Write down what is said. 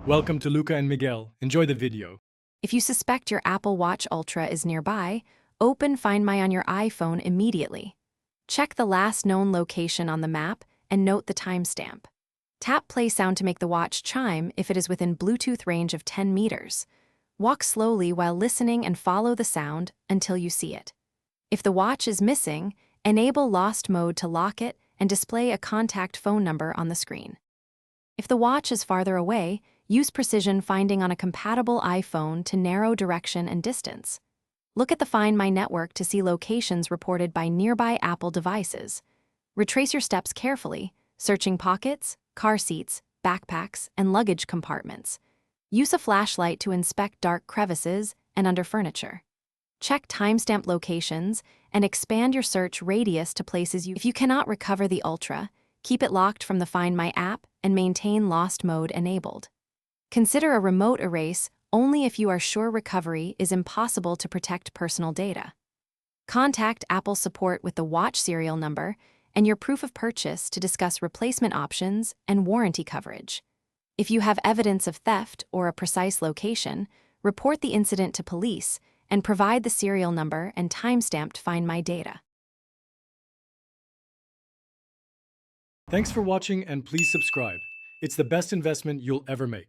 Welcome to Luca and Miguel. Enjoy the video. If you suspect your Apple Watch Ultra is nearby, open Find My on your iPhone immediately. Check the last known location on the map and note the timestamp. Tap play sound to make the watch chime if it is within Bluetooth range of 10 meters. Walk slowly while listening and follow the sound until you see it. If the watch is missing, enable Lost Mode to lock it and display a contact phone number on the screen. If the watch is farther away, use precision finding on a compatible iPhone to narrow direction and distance. Look at the Find My network to see locations reported by nearby Apple devices. Retrace your steps carefully, searching pockets, car seats, backpacks, and luggage compartments. Use a flashlight to inspect dark crevices and under furniture. Check timestamp locations and expand your search radius to places If you cannot recover the Ultra, keep it locked from the Find My app and maintain Lost Mode enabled. Consider a remote erase only if you are sure recovery is impossible to protect personal data. Contact Apple support with the watch serial number and your proof of purchase to discuss replacement options and warranty coverage. If you have evidence of theft or a precise location, report the incident to police and provide the serial number and timestamped Find My data. Thanks for watching and please subscribe. It's the best investment you'll ever make.